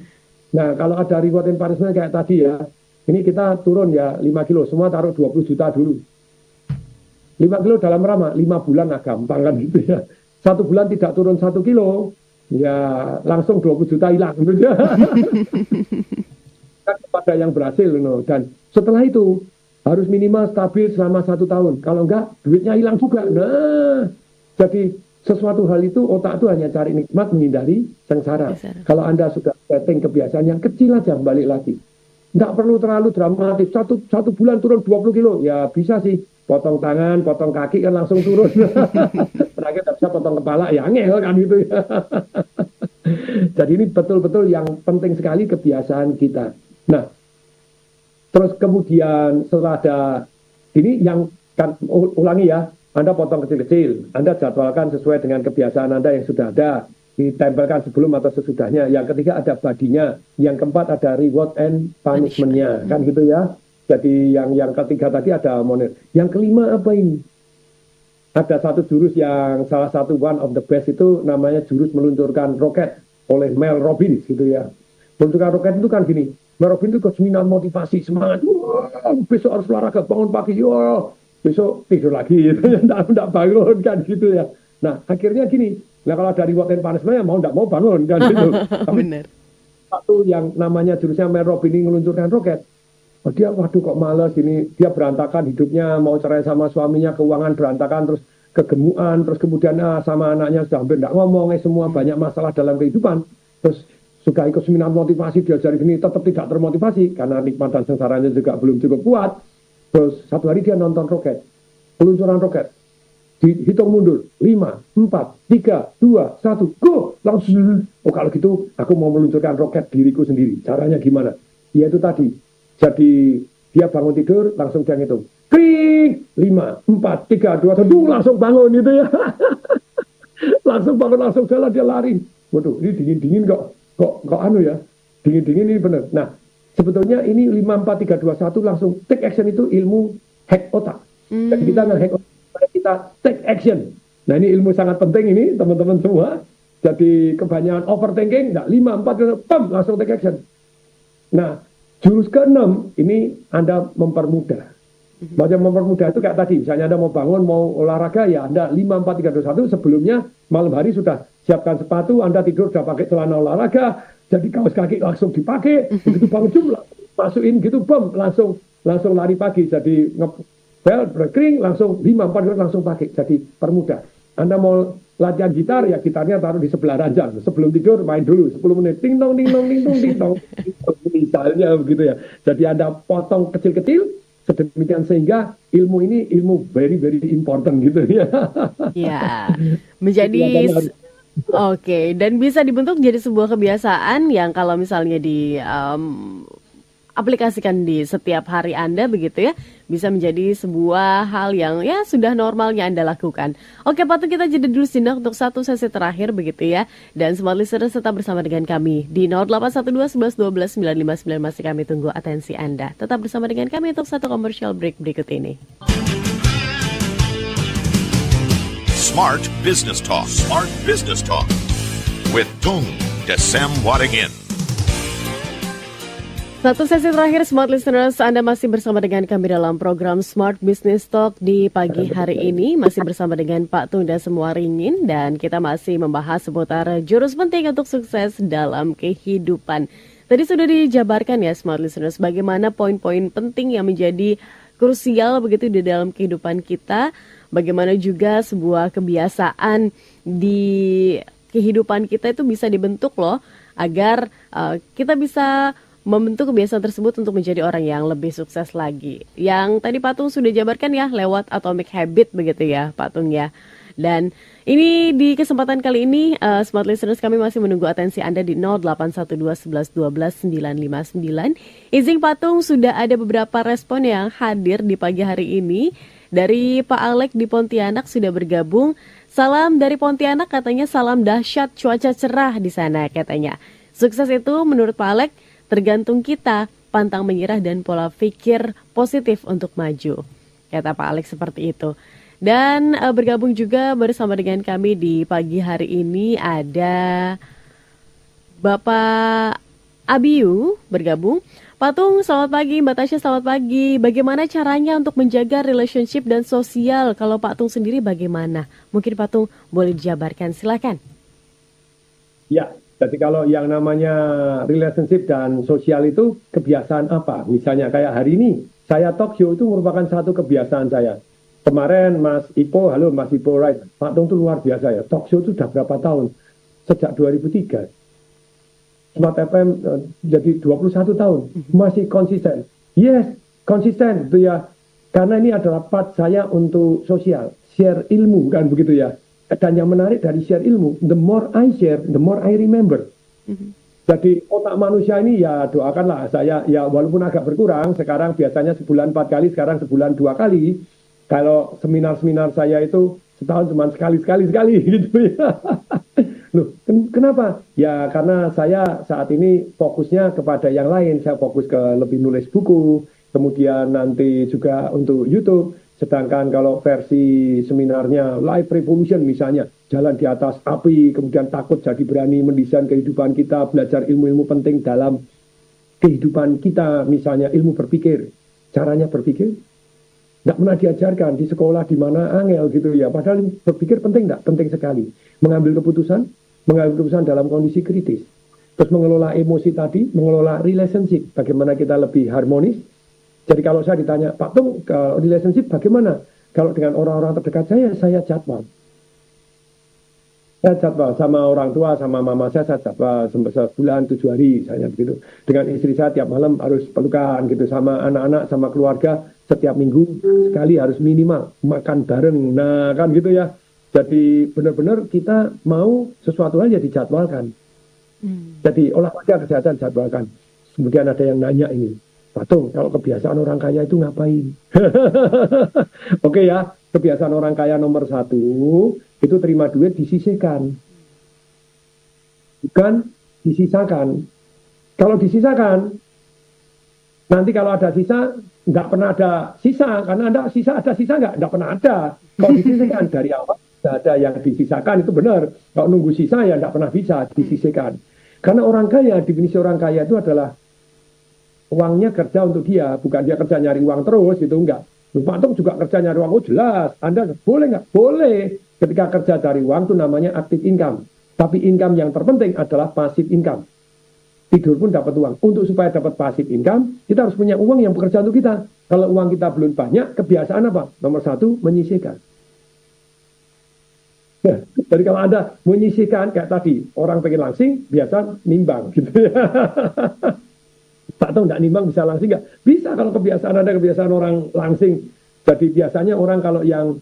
Nah, kalau ada reward and punishment kayak tadi ya. Ini kita turun ya 5 kilo. Semua taruh 20 juta dulu. 5 kilo dalam rama, 5 bulan gampang kan gitu ya. 1 bulan tidak turun 1 kilo, ya langsung 20 juta hilang. Kepada yang berhasil. Dan setelah itu harus minimal stabil selama 1 tahun. Kalau enggak, duitnya hilang juga. Nah, jadi sesuatu hal itu otak itu hanya cari nikmat, menghindari sengsara. Kalau Anda sudah setting kebiasaan yang kecil aja, balik lagi. Enggak perlu terlalu dramatis. Satu bulan turun 20 kilo, ya bisa sih. Potong tangan, potong kaki kan langsung turun. Terakhir tak bisa potong kepala, ya ngel kan gitu ya. Jadi ini betul-betul yang penting sekali kebiasaan kita. Nah, terus kemudian setelah ada ini yang kan ulangi ya, Anda potong kecil-kecil, Anda jadwalkan sesuai dengan kebiasaan Anda yang sudah ada, ditempelkan sebelum atau sesudahnya. Yang ketiga ada badinya, yang keempat ada reward and punishment-nya, kan gitu ya. Jadi yang ketiga tadi ada monet. Yang kelima apa ini? Ada satu jurus yang salah satu one of the best itu namanya jurus meluncurkan roket oleh Mel Robbins gitu ya. Meluncurkan roket itu kan gini, Mel Robbins itu keseminan motivasi, semangat, besok harus olahraga, bangun pagi, besok tidur lagi gitu ya, enggak bangun kan gitu ya. Nah akhirnya gini, nah kalau ada reward and punishment ya mau enggak mau bangun kan gitu. Benar. Satu yang namanya jurusnya Mel Robbins ini meluncurkan roket. Dia waduh kok males ini, dia berantakan hidupnya, mau cerai sama suaminya, keuangan berantakan, terus kegemukan, terus kemudian sama anaknya sudah hampir tidak ngomong, semua banyak masalah dalam kehidupan, terus sudah ikut seminar motivasi, diajari gini, tetap tidak termotivasi, karena nikmat dan sengsaranya juga belum cukup kuat. Terus satu hari dia nonton roket, peluncuran roket, dihitung mundur, 5, 4, 3, 2, 1, go, langsung, kalau gitu aku mau meluncurkan roket diriku sendiri, caranya gimana? Ya itu tadi. Jadi dia bangun tidur langsung dia ngitung. Kring 5, 4, 3, 2, 1, langsung bangun gitu ya. Langsung bangun, langsung jalan, dia lari. Waduh, ini dingin-dingin kok anu ya. Dingin-dingin ini benar. Nah, sebetulnya ini 5, 4, 3, 2, 1 langsung take action itu ilmu hack otak. Jadi kita nge-hack otak, kita take action. Nah, ini ilmu sangat penting ini teman-teman semua. Jadi kebanyakan overthinking, 5, 4, 2, langsung take action. Nah, jurus ke-6 ini Anda mempermudah. Macam mempermudah itu kayak tadi, misalnya Anda mau bangun, mau olahraga, ya Anda 5, 4, 3, 2, 1 sebelumnya malam hari sudah siapkan sepatu, Anda tidur sudah pakai celana olahraga, jadi kaos kaki langsung dipakai, begitu bangun jumlah, masukin gitu, langsung lari pagi, jadi bel, berkering, langsung 5, 4, 2, langsung pakai, jadi permudah. Anda mau latihan gitar, ya gitarnya taruh di sebelah ranjang. Sebelum tidur main dulu 10 menit. Ting dong, ting dong, ting dong, ting dong. Misalnya begitu ya. Jadi Anda potong kecil-kecil sedemikian sehingga ilmu ini ilmu very very important gitu ya. Ya, menjadi oke, dan bisa dibentuk jadi sebuah kebiasaan yang kalau misalnya di aplikasikan di setiap hari Anda begitu ya, bisa menjadi sebuah hal yang ya sudah normalnya Anda lakukan. Oke, patut kita jeda dulu sinak untuk satu sesi terakhir begitu ya. Dan semua listeners tetap bersama dengan kami di 0812 11 12 959, masih kami tunggu atensi Anda. Tetap bersama dengan kami untuk satu commercial break berikut ini. Smart Business Talk. Smart Business Talk with Tung Desem Wadingin. Satu sesi terakhir Smart Listeners, Anda masih bersama dengan kami dalam program Smart Business Talk di pagi hari ini. Masih bersama dengan Pak Tung Desem Wadingin dan kita masih membahas seputar jurus penting untuk sukses dalam kehidupan. Tadi sudah dijabarkan ya Smart Listeners, bagaimana poin-poin penting yang menjadi krusial begitu di dalam kehidupan kita. Bagaimana juga sebuah kebiasaan di kehidupan kita itu bisa dibentuk loh, agar kita bisa membentuk kebiasaan tersebut untuk menjadi orang yang lebih sukses lagi. Yang tadi Pak Tung sudah jabarkan ya lewat Atomic Habit begitu ya Pak Tung ya. Dan ini di kesempatan kali ini Smart Listeners, kami masih menunggu atensi Anda di 0812 11 12 959. Izin Pak Tung, sudah ada beberapa respon yang hadir di pagi hari ini. Dari Pak Alek di Pontianak sudah bergabung. Salam dari Pontianak, katanya salam dahsyat, cuaca cerah di sana katanya. Sukses itu menurut Pak Alek tergantung kita, pantang menyerah dan pola pikir positif untuk maju. Kata Pak Alek seperti itu. Dan bergabung juga bersama dengan kami di pagi hari ini ada Bapak Abiu bergabung. Pak Tung, selamat pagi. Mbak Tasya, selamat pagi. Bagaimana caranya untuk menjaga relationship dan sosial? Kalau Pak Tung sendiri bagaimana? Mungkin Pak Tung boleh dijabarkan, silakan. Ya, jadi kalau yang namanya relationship dan sosial itu kebiasaan apa? Misalnya kayak hari ini, saya talk show itu merupakan satu kebiasaan saya. Kemarin Mas Ipo, halo Mas Ipo, right? Pak Tung itu luar biasa ya. Talk show itu sudah berapa tahun? Sejak 2003. Smart FM jadi 21 tahun. Masih konsisten. Yes, konsisten gitu ya. Karena ini adalah part saya untuk sosial. Share ilmu kan begitu ya. Dan yang menarik dari share ilmu, the more I share, the more I remember. Jadi otak manusia ini ya doakanlah saya ya walaupun agak berkurang. Sekarang biasanya sebulan 4 kali, sekarang sebulan 2 kali. Kalau seminar-seminar saya itu setahun cuma sekali gitu ya. Loh, kenapa? Ya karena saya saat ini fokusnya kepada yang lain. Saya fokus ke lebih nulis buku, kemudian nanti juga untuk YouTube. Sedangkan kalau versi seminarnya Life Revolution misalnya, jalan di atas api, kemudian takut jadi berani mendesain kehidupan kita, belajar ilmu-ilmu penting dalam kehidupan kita, misalnya ilmu berpikir. Caranya berpikir nggak pernah diajarkan di sekolah di mana angel gitu ya. Padahal berpikir penting nggak? Penting sekali. Mengambil keputusan dalam kondisi kritis. Terus mengelola emosi tadi, mengelola relationship. Bagaimana kita lebih harmonis. Jadi kalau saya ditanya, Pak Tung, relationship bagaimana? Kalau dengan orang-orang terdekat saya jadwal. Saya jadwal sama orang tua, sama mama saya jadwal sebulan 7 hari, saya begitu. Dengan istri saya tiap malam harus pelukan gitu, sama anak-anak, sama keluarga setiap minggu sekali harus minimal makan bareng. Nah kan gitu ya. Jadi benar-benar kita mau sesuatu aja dijadwalkan. Jadi olahraga kesehatan jadwalkan. Kemudian ada yang nanya ini, Pak Tung, kalau kebiasaan orang kaya itu ngapain? Oke ya, kebiasaan orang kaya nomor 1 itu terima duit disisihkan, bukan disisakan. Kalau disisakan, nanti kalau ada sisa, nggak pernah ada sisa, karena ada sisa nggak pernah ada. Kalau disisihkan dari awal, nggak ada yang disisakan, itu benar. Kalau nunggu sisa ya nggak pernah bisa disisihkan. Karena orang kaya, definisi orang kaya itu adalah uangnya kerja untuk dia, bukan dia kerja nyari uang terus gitu, enggak. Pak Tung juga kerja nyari uang, oh jelas. Anda boleh nggak? Boleh. Ketika kerja cari uang itu namanya active income. Tapi income yang terpenting adalah passive income. Tidur pun dapat uang. Untuk supaya dapat passive income, kita harus punya uang yang bekerja untuk kita. Kalau uang kita belum banyak, kebiasaan apa? Nomor 1, menyisihkan. Nah, jadi kalau Anda menyisihkan, kayak tadi, orang pengen langsing, biasa nimbang gitu ya. Pak Tung nggak nimbang bisa langsing nggak? Bisa kalau kebiasaan Anda, kebiasaan orang langsing. Jadi biasanya orang kalau yang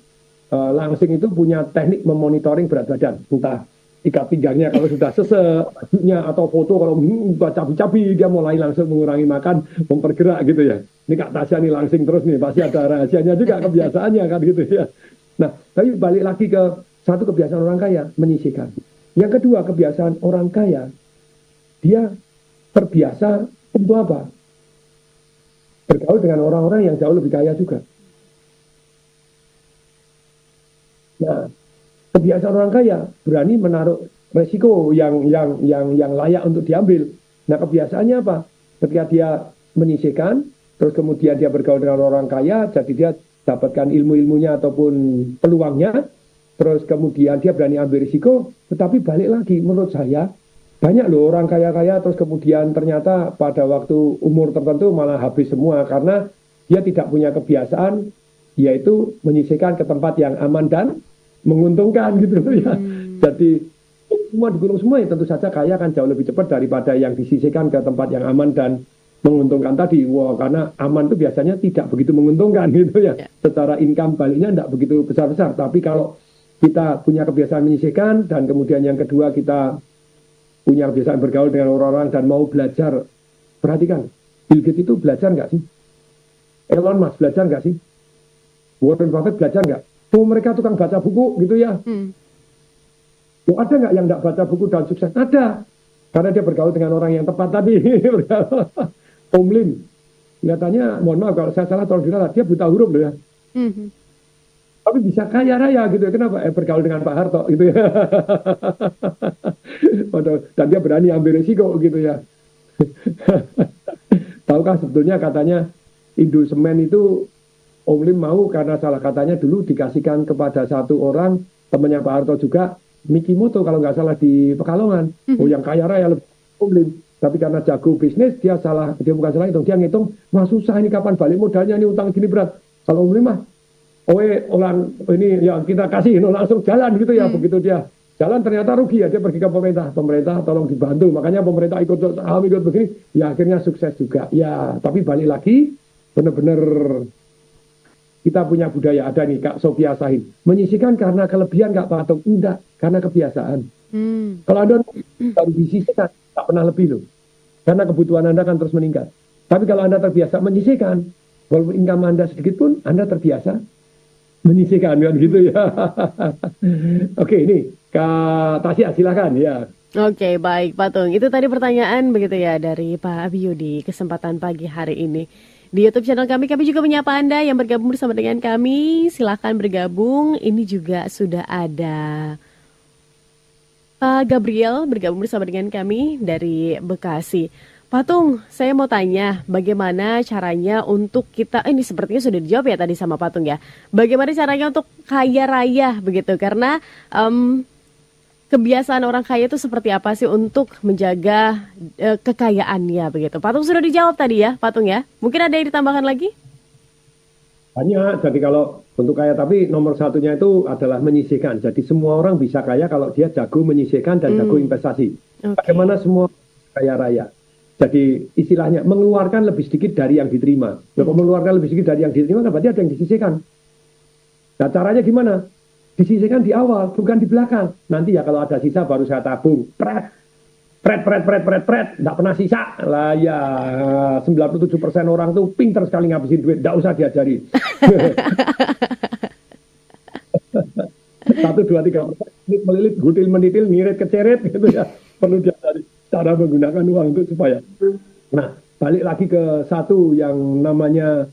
langsing itu punya teknik memonitoring berat badan. Entah ikat pinggangnya kalau sudah sesek, bajunya atau foto kalau cabi-cabi dia mulai langsung mengurangi makan, mempergerak gitu ya. Ini Kak Tasya nih langsing terus nih, pasti ada rahasianya juga kebiasaannya kan gitu ya. Nah, tapi balik lagi ke satu kebiasaan orang kaya, menyisihkan. Yang kedua, kebiasaan orang kaya, dia terbiasa untuk apa? Bergaul dengan orang-orang yang jauh lebih kaya juga. Nah, kebiasaan orang kaya berani menaruh resiko yang layak untuk diambil. Nah, kebiasaannya apa? Ketika dia menyisihkan, terus kemudian dia bergaul dengan orang kaya, jadi dia dapatkan ilmu-ilmunya ataupun peluangnya, terus kemudian dia berani ambil risiko. Tetapi balik lagi, menurut saya banyak loh orang kaya-kaya terus kemudian ternyata pada waktu umur tertentu malah habis semua karena dia tidak punya kebiasaan, yaitu menyisihkan ke tempat yang aman dan menguntungkan gitu ya. Jadi semua digulung semua ya tentu saja kaya akan jauh lebih cepat daripada yang disisihkan ke tempat yang aman dan menguntungkan tadi. Wah, karena aman itu biasanya tidak begitu menguntungkan gitu ya. Secara income baliknya tidak begitu besar-besar. Tapi kalau kita punya kebiasaan menyisihkan dan kemudian yang kedua kita punya kebiasaan bergaul dengan orang-orang dan mau belajar. Perhatikan, Bill Gates itu belajar nggak sih? Elon Musk belajar nggak sih? Warren Buffett belajar nggak? Oh, mereka tukang baca buku gitu ya. Oh, ada nggak yang nggak baca buku dan sukses? Ada. Karena dia bergaul dengan orang yang tepat tadi. Om Lim. Kelihatannya, mohon maaf kalau saya salah tolong diralat. Dia buta huruf loh ya. Tapi bisa kaya raya gitu. Kenapa? Bergaul dengan Pak Harto gitu ya. Dan dia berani ambil resiko gitu ya. Tahukah sebetulnya katanya Indosemen itu Om Lim mau karena salah katanya dulu dikasihkan kepada satu orang temannya Pak Harto juga Mikimoto kalau nggak salah di Pekalongan. Oh, yang kaya raya lebih Om Lim. Tapi karena jago bisnis dia bukan salah hitung, dia ngitung wah susah ini kapan balik modalnya ini utang gini berat. Kalau Om Lim mah orang ini ya kita kasih langsung jalan gitu ya. Begitu dia jalan ternyata rugi ya, dia pergi ke pemerintah tolong dibantu, makanya pemerintah ikut begini ya akhirnya sukses juga ya. Tapi balik lagi benar-benar kita punya budaya ada nih Kak Sofia Sahin, menyisihkan karena kelebihan Kak Patung, enggak, karena kebiasaan. Kalau Anda baru disisihkan tak pernah lebih loh, karena kebutuhan Anda kan terus meningkat. Tapi kalau Anda terbiasa menyisihkan, walaupun income Anda sedikit pun Anda terbiasa menyisihkan kan gitu ya. Oke, ini Kak Tasya silakan ya. Oke, baik Pak Tung. Itu tadi pertanyaan begitu ya dari Pak Abiyu di kesempatan pagi hari ini. Di YouTube channel kami juga menyapa Anda yang bergabung bersama dengan kami. Silahkan bergabung. Ini juga sudah ada Pak Gabriel bergabung bersama dengan kami dari Bekasi. Pak Tung, saya mau tanya bagaimana caranya untuk kita, ini sepertinya sudah dijawab ya tadi sama Pak Tung ya. Bagaimana caranya untuk kaya raya begitu? Karena kebiasaan orang kaya itu seperti apa sih untuk menjaga kekayaannya begitu? Pak Tung sudah dijawab tadi ya, Pak Tung ya. Mungkin ada yang ditambahkan lagi? Banyak. Jadi kalau untuk kaya, tapi nomor satunya itu adalah menyisihkan. Jadi semua orang bisa kaya kalau dia jago menyisihkan dan jago investasi. Bagaimana semua kaya raya? Jadi istilahnya mengeluarkan lebih sedikit dari yang diterima. Kalau mengeluarkan lebih sedikit dari yang diterima, kan berarti ada yang disisihkan. Nah caranya gimana? Disisihkan di awal, bukan di belakang. Nanti ya kalau ada sisa baru saya tabung. Pret. Nggak pernah sisa. Lah ya 97% orang tuh pinter sekali ngabisin duit. Nggak usah diajari. 1, 2, 3 melilit, gutil, menitil, ngirit, keceret gitu ya. Perlu diajari cara menggunakan uang itu supaya. Nah, balik lagi ke satu yang namanya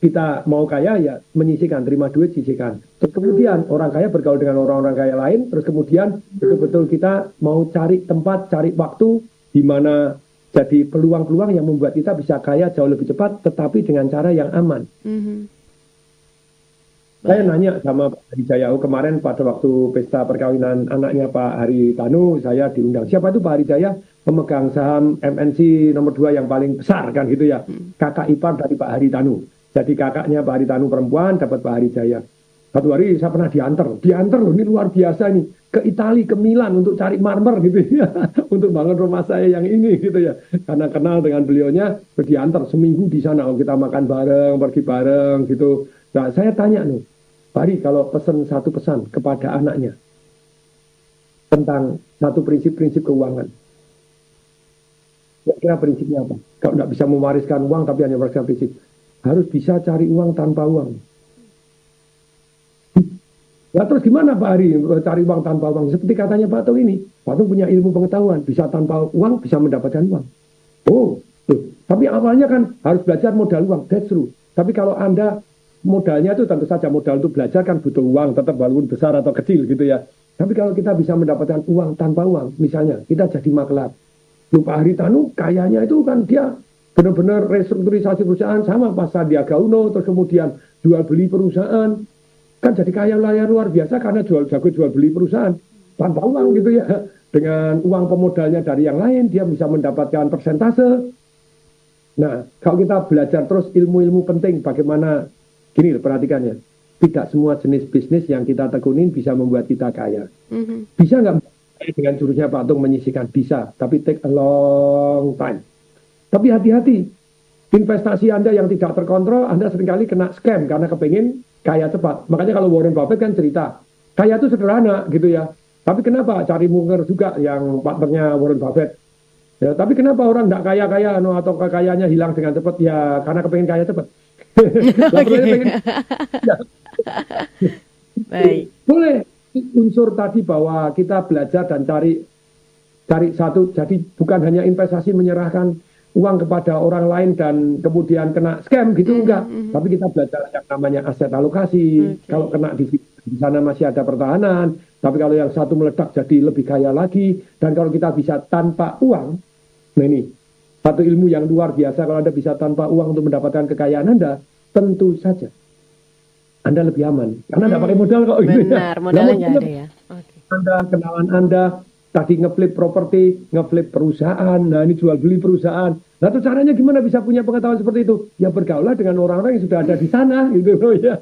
kita mau kaya ya menyisihkan, terima duit sisihkan. Terus kemudian orang kaya bergaul dengan orang-orang kaya lain, terus kemudian betul-betul kita mau cari tempat, cari waktu di mana jadi peluang-peluang yang membuat kita bisa kaya jauh lebih cepat, tetapi dengan cara yang aman. Saya nanya sama Pak Hari Jaya kemarin pada waktu pesta perkawinan anaknya Pak Hari Tanu, saya diundang. Siapa itu Pak Hari Jaya? Pemegang saham MNC nomor 2 yang paling besar kan gitu ya. Kakak ipar dari Pak Hari Tanu. Jadi kakaknya Pak Hari Tanu perempuan dapat Pak Hari Jaya. Satu hari saya pernah diantar loh, ini luar biasa nih. Ke Itali, ke Milan untuk cari marmer gitu ya. Untuk bangun rumah saya yang ini gitu ya. Karena kenal dengan beliaunya, diantar seminggu di sana. Kita makan bareng, pergi bareng gitu. Nah saya tanya nih, Pak Hari kalau satu pesan kepada anaknya tentang satu prinsip-prinsip keuangan. Kira-kira prinsipnya apa? Kalau nggak bisa mewariskan uang tapi hanya mewariskan prinsip. Harus bisa cari uang tanpa uang. Ya terus gimana Pak Hari cari uang tanpa uang? Seperti katanya Pak Tung ini. Pak Tung punya ilmu pengetahuan. Bisa tanpa uang, bisa mendapatkan uang. Oh, tapi awalnya kan harus belajar modal uang. That's true. Tapi kalau Anda modalnya itu tentu saja modal untuk belajar kan butuh uang. Tetap walaupun besar atau kecil gitu ya. Tapi kalau kita bisa mendapatkan uang tanpa uang. Misalnya kita jadi maklar. Pak Hari Tanu kayaknya itu kan dia benar-benar restrukturisasi perusahaan sama pas Sandiaga Uno, terus kemudian jual beli perusahaan, kan jadi kaya raya luar biasa karena jago jual beli perusahaan tanpa uang gitu ya. Dengan uang pemodalnya dari yang lain dia bisa mendapatkan persentase. Nah, kalau kita belajar terus ilmu-ilmu penting bagaimana, gini perhatikannya, tidak semua jenis bisnis yang kita tekunin bisa membuat kita kaya. Bisa nggak dengan jurusnya Pak Tung menyisihkan? Bisa, tapi take a long time. Tapi hati-hati, investasi Anda yang tidak terkontrol, Anda seringkali kena scam karena kepingin kaya cepat. Makanya kalau Warren Buffett kan cerita, kaya itu sederhana gitu ya. Tapi kenapa cari Munger juga yang partnernya Warren Buffett? Ya, tapi kenapa orang tidak kaya-kaya atau kekayaannya hilang dengan cepat? Ya karena kepengen kaya cepat. Baik. Boleh unsur tadi bahwa kita belajar dan cari satu. Jadi bukan hanya investasi menyerahkan uang kepada orang lain dan kemudian kena scam gitu enggak. Tapi kita belajar yang namanya aset alokasi. Kalau kena di sana masih ada pertahanan. Tapi kalau yang satu meledak jadi lebih kaya lagi. Dan kalau kita bisa tanpa uang, nah ini satu ilmu yang luar biasa. Kalau Anda bisa tanpa uang untuk mendapatkan kekayaan Anda, tentu saja Anda lebih aman. Karena Anda pakai modal kok gitu. Benar, modalnya nggak ada ya. Okay. Anda, kenalan Anda, tadi ngeflip properti, ngeflip perusahaan, nah ini jual beli perusahaan. Nah itu caranya gimana bisa punya pengetahuan seperti itu? Ya bergaulah dengan orang-orang yang sudah ada di sana gitu loh ya.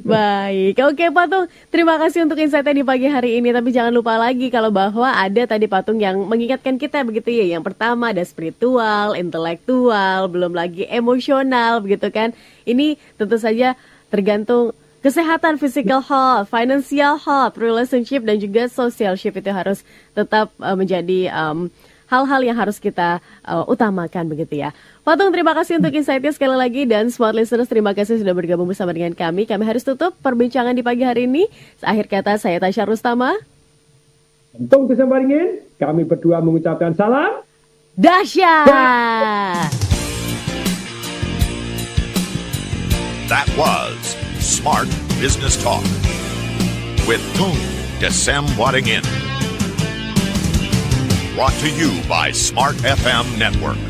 Baik, oke Pak Tung, terima kasih untuk insight-nya di pagi hari ini. Tapi jangan lupa lagi kalau bahwa ada tadi Pak Tung yang mengingatkan kita begitu ya. Yang pertama ada spiritual, intelektual, belum lagi emosional begitu kan. Ini tentu saja tergantung kesehatan, physical health, financial health, relationship dan juga socialship itu harus tetap menjadi hal-hal yang harus kita utamakan begitu ya. Pak Tung, terima kasih untuk insight-nya sekali lagi dan smart listeners terima kasih sudah bergabung bersama dengan kami. Kami harus tutup perbincangan di pagi hari ini. Akhir kata saya Tasya Rustama. Tung Desembaringin, kami berdua mengucapkan salam dahsyat. That was Smart Business Talk with Tung Desembaringin. Brought to you by Smart FM Network.